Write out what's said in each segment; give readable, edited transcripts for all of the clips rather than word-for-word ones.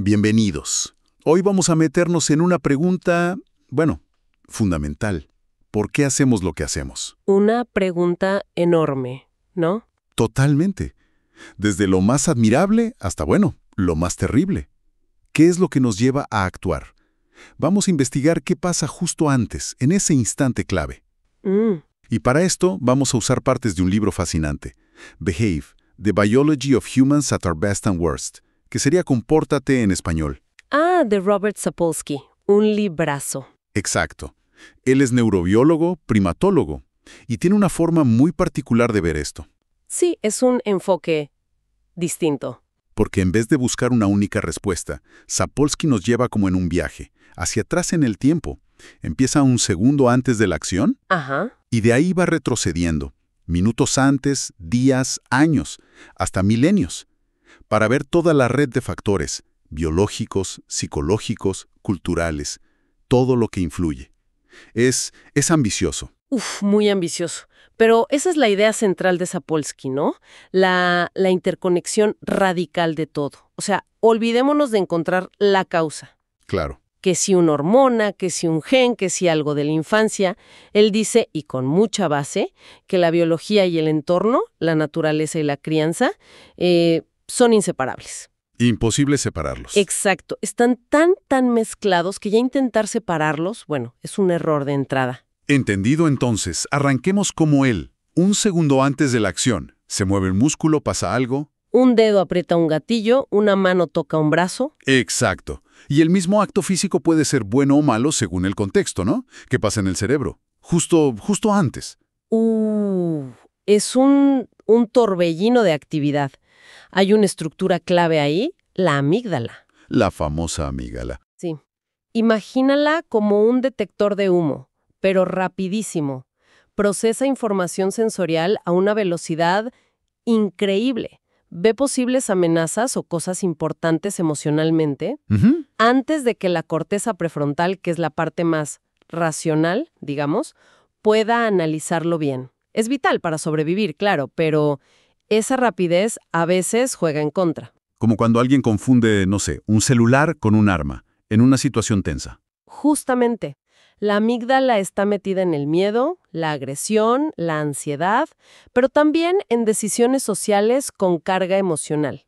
Bienvenidos. Hoy vamos a meternos en una pregunta, fundamental. ¿Por qué hacemos lo que hacemos? Una pregunta enorme, ¿no? Totalmente. Desde lo más admirable hasta, lo más terrible. ¿Qué es lo que nos lleva a actuar? Vamos a investigar qué pasa justo antes, en ese instante clave. Y para esto vamos a usar partes de un libro fascinante, Behave, The Biology of Humans at Our Best and Worst, que sería Compórtate en español. De Robert Sapolsky, un librazo. Exacto. Él es neurobiólogo, primatólogo, y tiene una forma muy particular de ver esto. Sí, es un enfoque distinto. Porque en vez de buscar una única respuesta, Sapolsky nos lleva como en un viaje, hacia atrás en el tiempo. Empieza un segundo antes de la acción y de ahí va retrocediendo, minutos antes, días, años, hasta milenios, para ver toda la red de factores, biológicos, psicológicos, culturales, todo lo que influye. Es ambicioso. Muy ambicioso. Pero esa es la idea central de Sapolsky, ¿no? La interconexión radical de todo. O sea, olvidémonos de encontrar la causa. Claro. Que si una hormona, que si un gen, que si algo de la infancia. Él dice, y con mucha base, que la biología y el entorno, la naturaleza y la crianza, son inseparables. Imposible separarlos. Exacto. Están tan mezclados que ya intentar separarlos, es un error de entrada. Entendido entonces, arranquemos como él. Un segundo antes de la acción. Se mueve el músculo, pasa algo. Un dedo aprieta un gatillo, una mano toca un brazo. Exacto. Y el mismo acto físico puede ser bueno o malo según el contexto, ¿no? ¿Qué pasa en el cerebro? Justo antes. Es un torbellino de actividad. Hay una estructura clave ahí, la amígdala. La famosa amígdala. Sí. Imagínala como un detector de humo, pero rapidísimo. Procesa información sensorial a una velocidad increíble. Ve posibles amenazas o cosas importantes emocionalmente antes de que la corteza prefrontal, que es la parte más racional, digamos, pueda analizarlo bien. Es vital para sobrevivir, claro, pero esa rapidez a veces juega en contra. Como cuando alguien confunde, un celular con un arma, en una situación tensa. Justamente. La amígdala está metida en el miedo, la agresión, la ansiedad, pero también en decisiones sociales con carga emocional.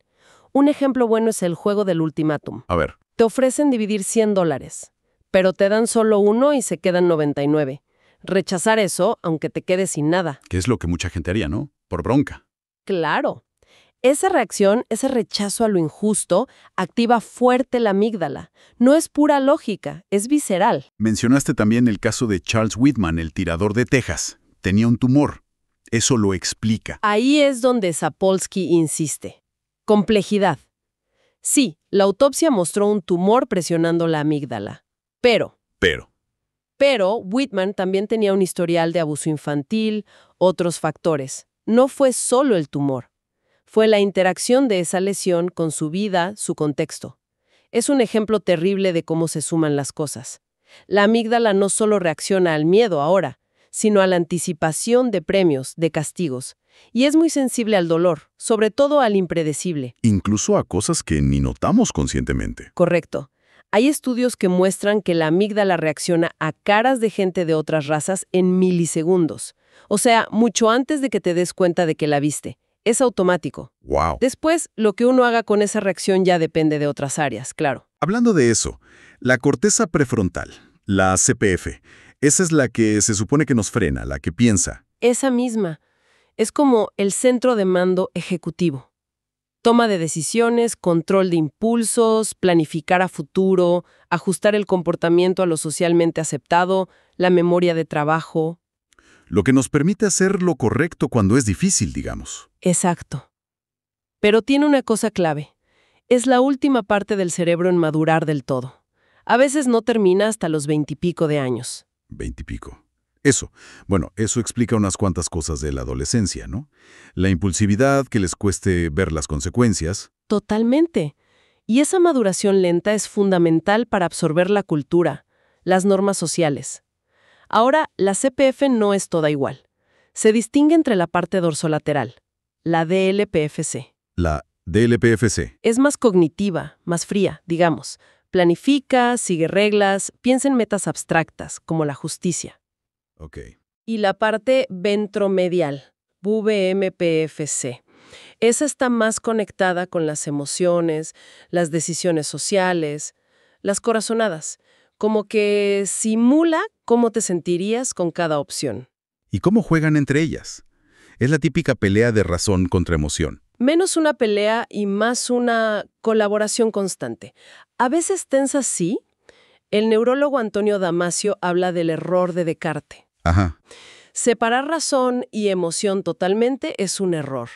Un ejemplo bueno es el juego del ultimátum. A ver. Te ofrecen dividir $100, pero te dan solo uno y se quedan 99. Rechazar eso, aunque te quedes sin nada. Que es lo que mucha gente haría, ¿no? Por bronca. Claro. Esa reacción, ese rechazo a lo injusto, activa fuerte la amígdala. No es pura lógica, es visceral. Mencionaste también el caso de Charles Whitman, el tirador de Texas. Tenía un tumor. Eso lo explica. Ahí es donde Sapolsky insiste. Complejidad. Sí, la autopsia mostró un tumor presionando la amígdala. Pero Whitman también tenía un historial de abuso infantil, otros factores. No fue solo el tumor. Fue la interacción de esa lesión con su vida, su contexto. Es un ejemplo terrible de cómo se suman las cosas. La amígdala no solo reacciona al miedo ahora, sino a la anticipación de premios, de castigos. Y es muy sensible al dolor, sobre todo al impredecible. Incluso a cosas que ni notamos conscientemente. Correcto. Hay estudios que muestran que la amígdala reacciona a caras de gente de otras razas en milisegundos. O sea, mucho antes de que te des cuenta de que la viste. Es automático. ¡Wow! Después, lo que uno haga con esa reacción ya depende de otras áreas, claro. Hablando de eso, la corteza prefrontal, la CPF, esa es la que se supone que nos frena, la que piensa. Esa misma. Es como el centro de mando ejecutivo. Toma de decisiones, control de impulsos, planificar a futuro, ajustar el comportamiento a lo socialmente aceptado, la memoria de trabajo. Lo que nos permite hacer lo correcto cuando es difícil, digamos. Exacto. Pero tiene una cosa clave. Es la última parte del cerebro en madurar del todo. A veces no termina hasta los 20 y pico de años. 20 y pico. Eso explica unas cuantas cosas de la adolescencia, ¿no? La impulsividad, que les cueste ver las consecuencias. Totalmente. Y esa maduración lenta es fundamental para absorber la cultura, las normas sociales. Ahora, la CPF no es toda igual. Se distingue entre la parte dorsolateral, la DLPFC. La DLPFC. Es más cognitiva, más fría, digamos. Planifica, sigue reglas, piensa en metas abstractas, como la justicia. Ok. Y la parte ventromedial, VMPFC. Esa está más conectada con las emociones, las decisiones sociales, las corazonadas, como que simula cómo te sentirías con cada opción. ¿Y cómo juegan entre ellas? Es la típica pelea de razón contra emoción. Menos una pelea y más una colaboración constante. A veces tensa, sí. El neurólogo Antonio Damasio habla del error de Descartes. Ajá. Separar razón y emoción totalmente es un error.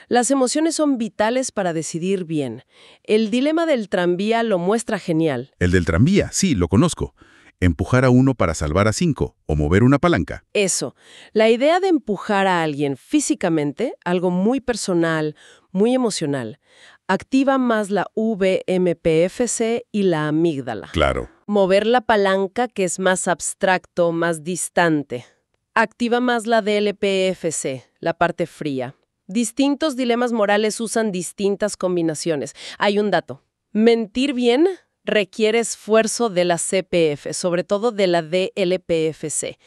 Las emociones son vitales para decidir bien. El dilema del tranvía lo muestra genial. El del tranvía, sí, lo conozco. Empujar a uno para salvar a 5 o mover una palanca. Eso. La idea de empujar a alguien físicamente, algo muy personal, muy emocional, activa más la VMPFC y la amígdala. Claro. Mover la palanca, que es más abstracto, más distante, activa más la DLPFC, la parte fría. Distintos dilemas morales usan distintas combinaciones. Hay un dato. Mentir bien requiere esfuerzo de la CPF, sobre todo de la DLPFC.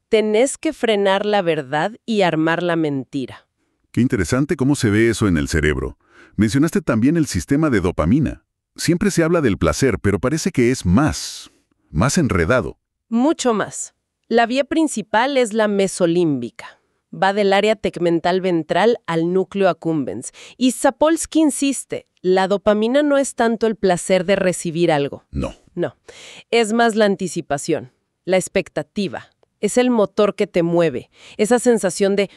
Tenés que frenar la verdad y armar la mentira. Qué interesante cómo se ve eso en el cerebro. Mencionaste también el sistema de dopamina. Siempre se habla del placer, pero parece que es más enredado. Mucho más. La vía principal es la mesolímbica. Va del área tegmental ventral al núcleo accumbens. Y Sapolsky insiste, la dopamina no es tanto el placer de recibir algo. No. No. Es más la anticipación, la expectativa. Es el motor que te mueve. Esa sensación de,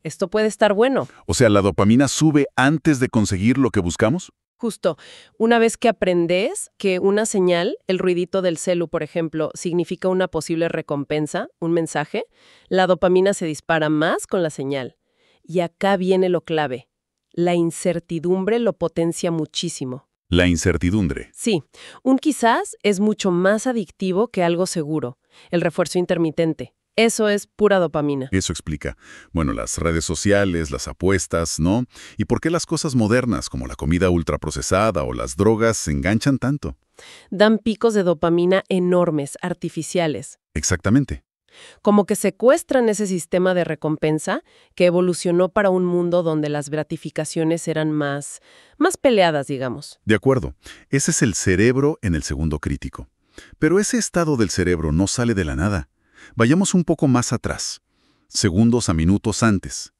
esto puede estar bueno. O sea, ¿la dopamina sube antes de conseguir lo que buscamos? Justo, una vez que aprendes que una señal, el ruidito del celu, por ejemplo, significa una posible recompensa, un mensaje, la dopamina se dispara más con la señal. Y acá viene lo clave. La incertidumbre lo potencia muchísimo. La incertidumbre. Sí, un quizás es mucho más adictivo que algo seguro, el refuerzo intermitente. Eso es pura dopamina. Eso explica. Bueno, las redes sociales, las apuestas, ¿no? ¿Y por qué las cosas modernas, como la comida ultraprocesada o las drogas, se enganchan tanto? Dan picos de dopamina enormes, artificiales. Exactamente. Como que secuestran ese sistema de recompensa que evolucionó para un mundo donde las gratificaciones eran más peleadas, digamos. De acuerdo. Ese es el cerebro en el segundo crítico. Pero ese estado del cerebro no sale de la nada. Vayamos un poco más atrás, segundos a minutos antes.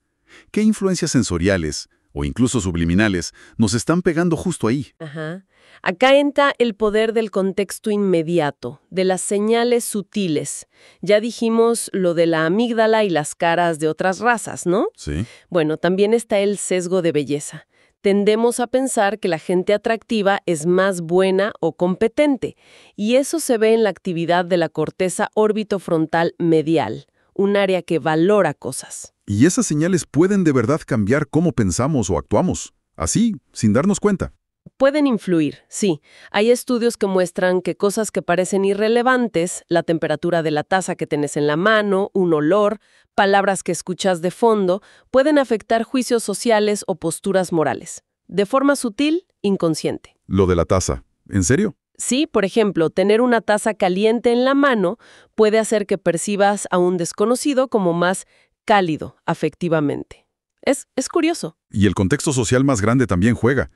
¿Qué influencias sensoriales, o incluso subliminales, nos están pegando justo ahí? Ajá. Acá entra el poder del contexto inmediato, de las señales sutiles. Ya dijimos lo de la amígdala y las caras de otras razas, ¿no? Sí. Bueno, también está el sesgo de belleza. Tendemos a pensar que la gente atractiva es más buena o competente, y eso se ve en la actividad de la corteza órbitofrontal medial, un área que valora cosas. Y esas señales pueden de verdad cambiar cómo pensamos o actuamos, así, sin darnos cuenta. Pueden influir, sí. Hay estudios que muestran que cosas que parecen irrelevantes, la temperatura de la taza que tenés en la mano, un olor, palabras que escuchas de fondo, pueden afectar juicios sociales o posturas morales. De forma sutil, inconsciente. Lo de la taza, ¿en serio? Sí, por ejemplo, tener una taza caliente en la mano puede hacer que percibas a un desconocido como más cálido afectivamente. Es curioso. Y el contexto social más grande también juega.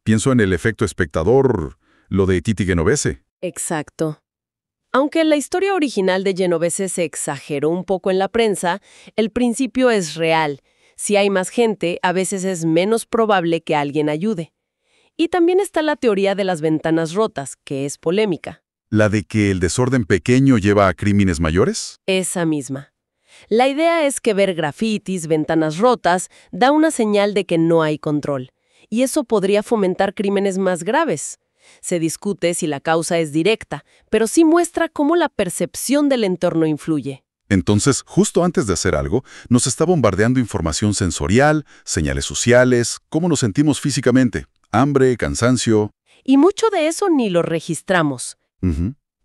Pienso en el efecto espectador, lo de Titi Genovese. Exacto. Aunque la historia original de Genovese se exageró un poco en la prensa, el principio es real. Si hay más gente, a veces es menos probable que alguien ayude. Y también está la teoría de las ventanas rotas, que es polémica. ¿La de que el desorden pequeño lleva a crímenes mayores? Esa misma. La idea es que ver grafitis, ventanas rotas, da una señal de que no hay control. Y eso podría fomentar crímenes más graves. Se discute si la causa es directa, pero sí muestra cómo la percepción del entorno influye. Entonces, justo antes de hacer algo, nos está bombardeando información sensorial, señales sociales, cómo nos sentimos físicamente, hambre, cansancio. Y mucho de eso ni lo registramos.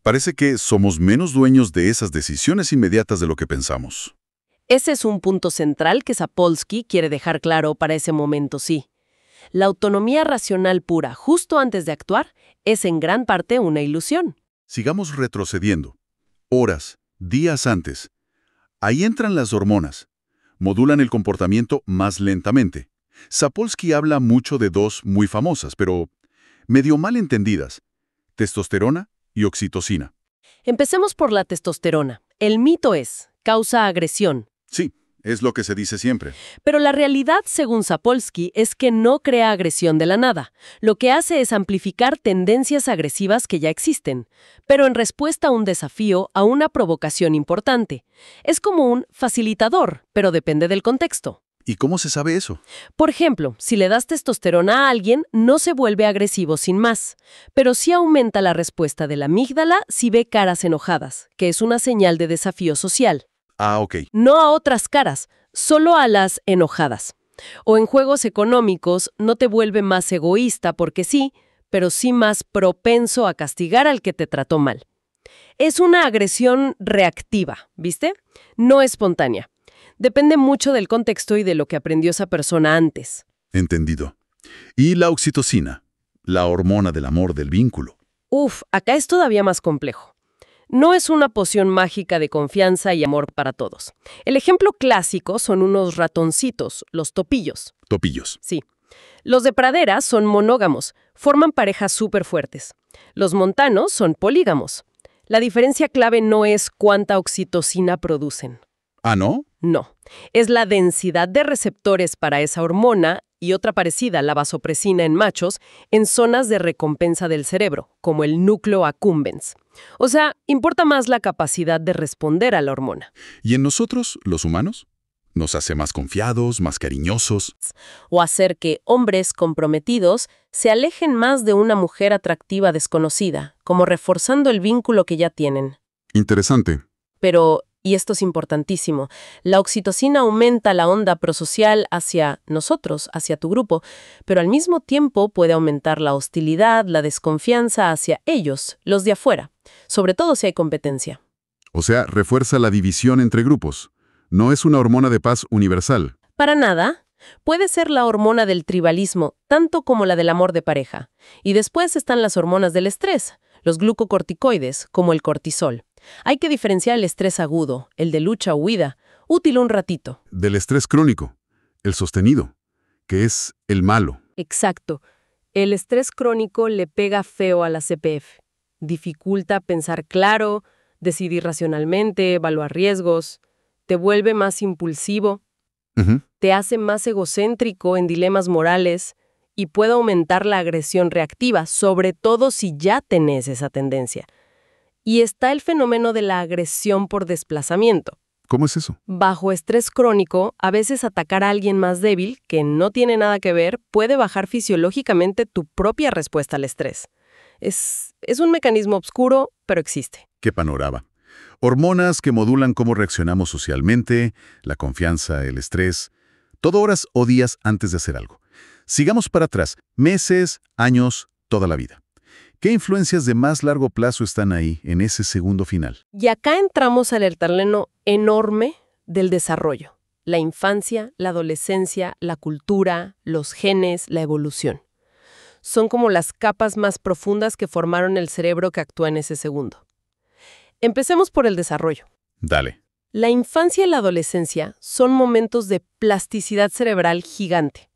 Parece que somos menos dueños de esas decisiones inmediatas de lo que pensamos. Ese es un punto central que Sapolsky quiere dejar claro para ese momento, sí. La autonomía racional pura justo antes de actuar es en gran parte una ilusión. Sigamos retrocediendo. Horas, días antes. Ahí entran las hormonas. Modulan el comportamiento más lentamente. Sapolsky habla mucho de dos muy famosas, pero medio mal entendidas: testosterona y oxitocina. Empecemos por la testosterona. El mito es, causa agresión. Sí, es lo que se dice siempre. Pero la realidad, según Sapolsky, es que no crea agresión de la nada. Lo que hace es amplificar tendencias agresivas que ya existen, pero en respuesta a un desafío, a una provocación importante. Es como un facilitador, pero depende del contexto. ¿Y cómo se sabe eso? Por ejemplo, si le das testosterona a alguien, no se vuelve agresivo sin más, pero sí aumenta la respuesta de la amígdala si ve caras enojadas, que es una señal de desafío social. Ah, ok. No a otras caras, solo a las enojadas. O en juegos económicos no te vuelve más egoísta porque sí, pero sí más propenso a castigar al que te trató mal. Es una agresión reactiva, ¿viste? No espontánea. Depende mucho del contexto y de lo que aprendió esa persona antes. Entendido. ¿Y la oxitocina? La hormona del amor, del vínculo. Acá es todavía más complejo. No es una poción mágica de confianza y amor para todos. El ejemplo clásico son unos ratoncitos, los topillos. Topillos. Sí. Los de pradera son monógamos, forman parejas súper fuertes. Los montanos son polígamos. La diferencia clave no es cuánta oxitocina producen. ¿Ah, no? No. Es la densidad de receptores para esa hormona y otra parecida, la vasopresina en machos, en zonas de recompensa del cerebro, como el núcleo accumbens. O sea, importa más la capacidad de responder a la hormona. ¿Y en nosotros, los humanos? ¿Nos hace más confiados, más cariñosos? O hacer que hombres comprometidos se alejen más de una mujer atractiva desconocida, como reforzando el vínculo que ya tienen. Interesante. Pero, y esto es importantísimo, la oxitocina aumenta la onda prosocial hacia nosotros, hacia tu grupo, pero al mismo tiempo puede aumentar la hostilidad, la desconfianza hacia ellos, los de afuera, sobre todo si hay competencia. O sea, refuerza la división entre grupos. No es una hormona de paz universal. Para nada. Puede ser la hormona del tribalismo, tanto como la del amor de pareja. Y después están las hormonas del estrés, los glucocorticoides, como el cortisol. Hay que diferenciar el estrés agudo, el de lucha o huida, útil un ratito. Del estrés crónico, el sostenido, que es el malo. Exacto. El estrés crónico le pega feo a la CPF. Dificulta pensar claro, decidir racionalmente, evaluar riesgos. Te vuelve más impulsivo. Te hace más egocéntrico en dilemas morales y puede aumentar la agresión reactiva, sobre todo si ya tenés esa tendencia. Y está el fenómeno de la agresión por desplazamiento. ¿Cómo es eso? Bajo estrés crónico, a veces atacar a alguien más débil, que no tiene nada que ver, puede bajar fisiológicamente tu propia respuesta al estrés. Es un mecanismo oscuro, pero existe. ¡Qué panorama! Hormonas que modulan cómo reaccionamos socialmente, la confianza, el estrés, todo horas o días antes de hacer algo. Sigamos para atrás, meses, años, toda la vida. ¿Qué influencias de más largo plazo están ahí, en ese segundo final? Y acá entramos al terreno enorme del desarrollo. La infancia, la adolescencia, la cultura, los genes, la evolución. Son como las capas más profundas que formaron el cerebro que actúa en ese segundo. Empecemos por el desarrollo. Dale. La infancia y la adolescencia son momentos de plasticidad cerebral gigante.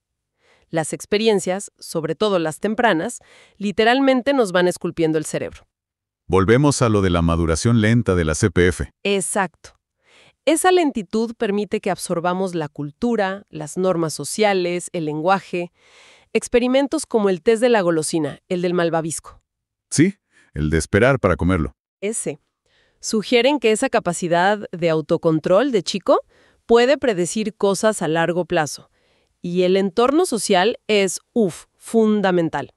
Las experiencias, sobre todo las tempranas, literalmente nos van esculpiendo el cerebro. Volvemos a lo de la maduración lenta de la CPF. Exacto. Esa lentitud permite que absorbamos la cultura, las normas sociales, el lenguaje. Experimentos como el test de la golosina, el del malvavisco. Sí, el de esperar para comerlo. Ese. Sugieren que esa capacidad de autocontrol de chico puede predecir cosas a largo plazo. Y el entorno social es, fundamental.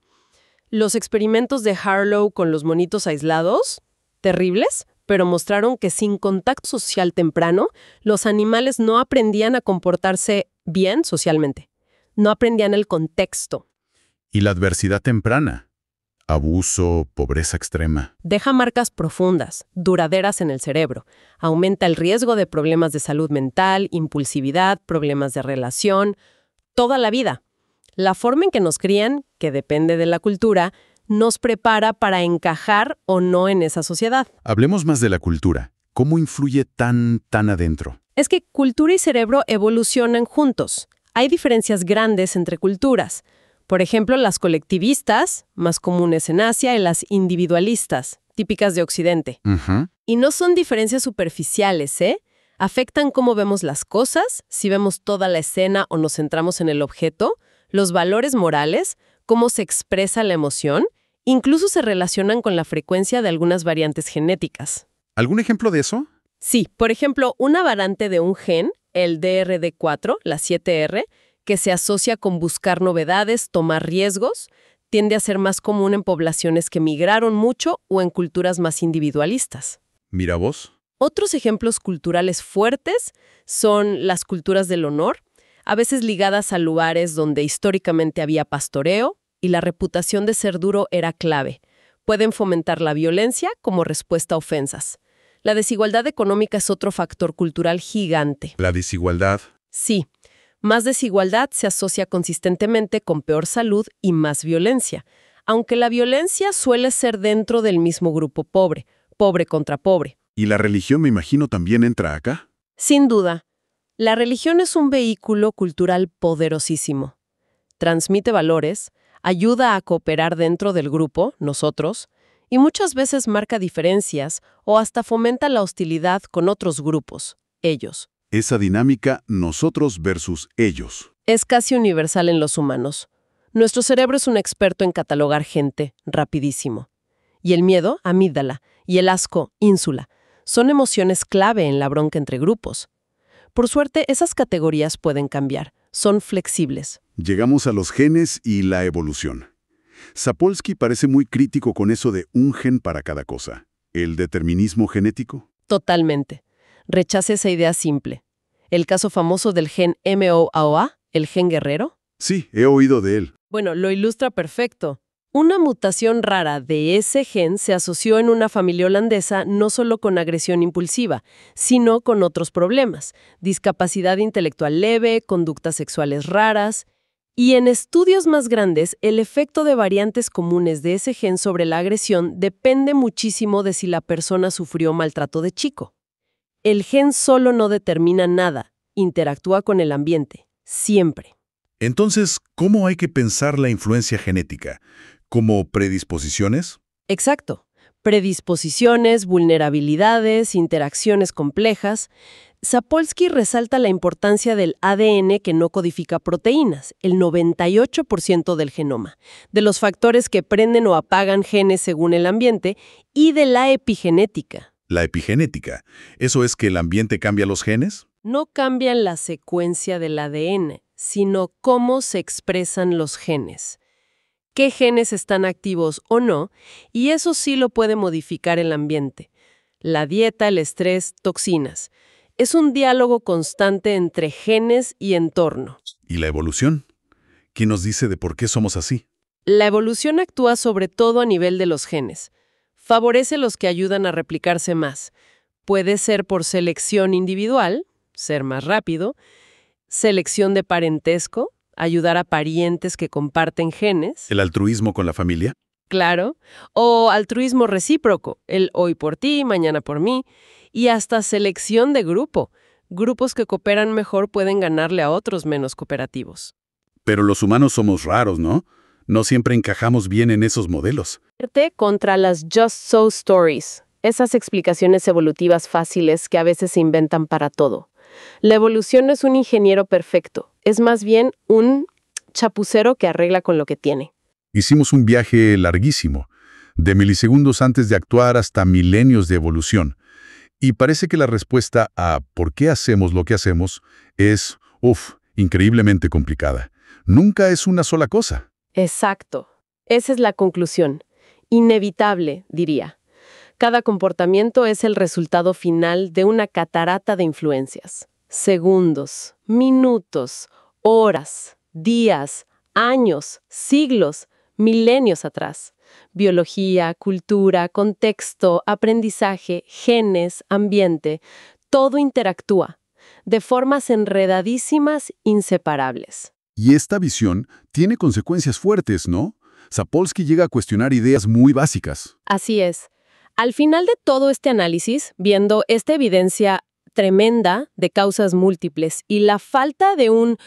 Los experimentos de Harlow con los monitos aislados, terribles, pero mostraron que sin contacto social temprano, los animales no aprendían a comportarse bien socialmente. No aprendían el contexto. ¿Y la adversidad temprana? Abuso, pobreza extrema. Deja marcas profundas, duraderas en el cerebro. Aumenta el riesgo de problemas de salud mental, impulsividad, problemas de relación, toda la vida. La forma en que nos crían, que depende de la cultura, nos prepara para encajar o no en esa sociedad. Hablemos más de la cultura. ¿Cómo influye tan adentro? Es que cultura y cerebro evolucionan juntos. Hay diferencias grandes entre culturas. Por ejemplo, las colectivistas, más comunes en Asia, y las individualistas, típicas de Occidente. Y no son diferencias superficiales, ¿eh? Afectan cómo vemos las cosas, si vemos toda la escena o nos centramos en el objeto, los valores morales, cómo se expresa la emoción, incluso se relacionan con la frecuencia de algunas variantes genéticas. ¿Algún ejemplo de eso? Sí, por ejemplo, una variante de un gen, el DRD4, la 7R, que se asocia con buscar novedades, tomar riesgos, tiende a ser más común en poblaciones que migraron mucho o en culturas más individualistas. Mira vos. Otros ejemplos culturales fuertes son las culturas del honor, a veces ligadas a lugares donde históricamente había pastoreo y la reputación de ser duro era clave. Pueden fomentar la violencia como respuesta a ofensas. La desigualdad económica es otro factor cultural gigante. ¿La desigualdad? Sí. Más desigualdad se asocia consistentemente con peor salud y más violencia, aunque la violencia suele ser dentro del mismo grupo pobre, pobre contra pobre. ¿Y la religión, me imagino, también entra acá? Sin duda. La religión es un vehículo cultural poderosísimo. Transmite valores, ayuda a cooperar dentro del grupo, nosotros, y muchas veces marca diferencias o hasta fomenta la hostilidad con otros grupos, ellos. Esa dinámica nosotros versus ellos. Es casi universal en los humanos. Nuestro cerebro es un experto en catalogar gente, rapidísimo. Y el miedo, amígdala, y el asco, ínsula, son emociones clave en la bronca entre grupos. Por suerte, esas categorías pueden cambiar, son flexibles. Llegamos a los genes y la evolución. Sapolsky parece muy crítico con eso de un gen para cada cosa. ¿El determinismo genético? Totalmente. Rechaza esa idea simple. El caso famoso del gen MOAA, el gen guerrero. Sí, he oído de él. Bueno, lo ilustra perfecto. Una mutación rara de ese gen se asoció en una familia holandesa no solo con agresión impulsiva, sino con otros problemas, discapacidad intelectual leve, conductas sexuales raras. Y en estudios más grandes, el efecto de variantes comunes de ese gen sobre la agresión depende muchísimo de si la persona sufrió maltrato de chico. El gen solo no determina nada, interactúa con el ambiente, siempre. Entonces, ¿cómo hay que pensar la influencia genética? ¿Como predisposiciones? Exacto. Predisposiciones, vulnerabilidades, interacciones complejas. Sapolsky resalta la importancia del ADN que no codifica proteínas, el 98% del genoma, de los factores que prenden o apagan genes según el ambiente y de la epigenética. La epigenética. ¿Eso es que el ambiente cambia los genes? No cambian la secuencia del ADN, sino cómo se expresan los genes. Qué genes están activos o no, y eso sí lo puede modificar el ambiente. La dieta, el estrés, toxinas. Es un diálogo constante entre genes y entorno. ¿Y la evolución? ¿Quién nos dice de por qué somos así? La evolución actúa sobre todo a nivel de los genes. Favorece los que ayudan a replicarse más. Puede ser por selección individual, ser más rápido, selección de parentesco, ayudar a parientes que comparten genes. ¿El altruismo con la familia? Claro. O altruismo recíproco, el hoy por ti, mañana por mí. Y hasta selección de grupo. Grupos que cooperan mejor pueden ganarle a otros menos cooperativos. Pero los humanos somos raros, ¿no? No siempre encajamos bien en esos modelos. Contra las just so stories, esas explicaciones evolutivas fáciles que a veces se inventan para todo. La evolución no es un ingeniero perfecto, es más bien un chapucero que arregla con lo que tiene. Hicimos un viaje larguísimo, de milisegundos antes de actuar hasta milenios de evolución. Y parece que la respuesta a ¿por qué hacemos lo que hacemos? Es, increíblemente complicada. Nunca es una sola cosa. Exacto. Esa es la conclusión. Inevitable, diría. Cada comportamiento es el resultado final de una catarata de influencias. Segundos, minutos, horas, días, años, siglos, milenios atrás. Biología, cultura, contexto, aprendizaje, genes, ambiente, todo interactúa, de formas enredadísimas, inseparables. Y esta visión tiene consecuencias fuertes, ¿no? Sapolsky llega a cuestionar ideas muy básicas. Así es. Al final de todo este análisis, viendo esta evidencia tremenda de causas múltiples y la falta de un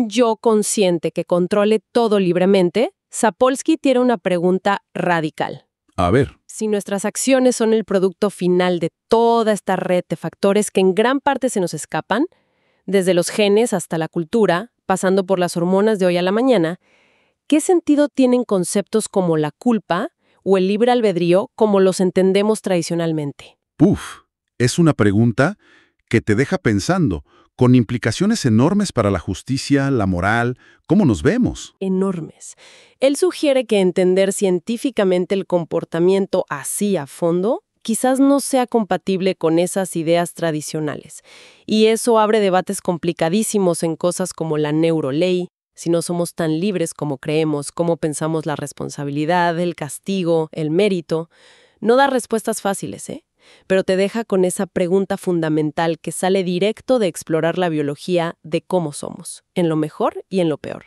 yo consciente que controle todo libremente, Sapolsky tiene una pregunta radical. A ver. Si nuestras acciones son el producto final de toda esta red de factores que en gran parte se nos escapan, desde los genes hasta la cultura, pasando por las hormonas de hoy a la mañana, ¿qué sentido tienen conceptos como la culpa o el libre albedrío como los entendemos tradicionalmente? Es una pregunta que te deja pensando, con implicaciones enormes para la justicia, la moral, cómo nos vemos. Enormes. Él sugiere que entender científicamente el comportamiento así a fondo quizás no sea compatible con esas ideas tradicionales. Y eso abre debates complicadísimos en cosas como la neuroley, si no somos tan libres como creemos, cómo pensamos la responsabilidad, el castigo, el mérito. No da respuestas fáciles, pero te deja con esa pregunta fundamental que sale directo de explorar la biología de cómo somos, en lo mejor y en lo peor.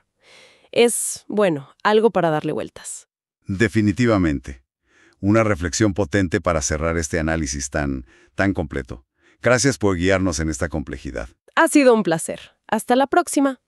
Es, bueno, algo para darle vueltas. Definitivamente. Una reflexión potente para cerrar este análisis tan completo. Gracias por guiarnos en esta complejidad. Ha sido un placer. Hasta la próxima.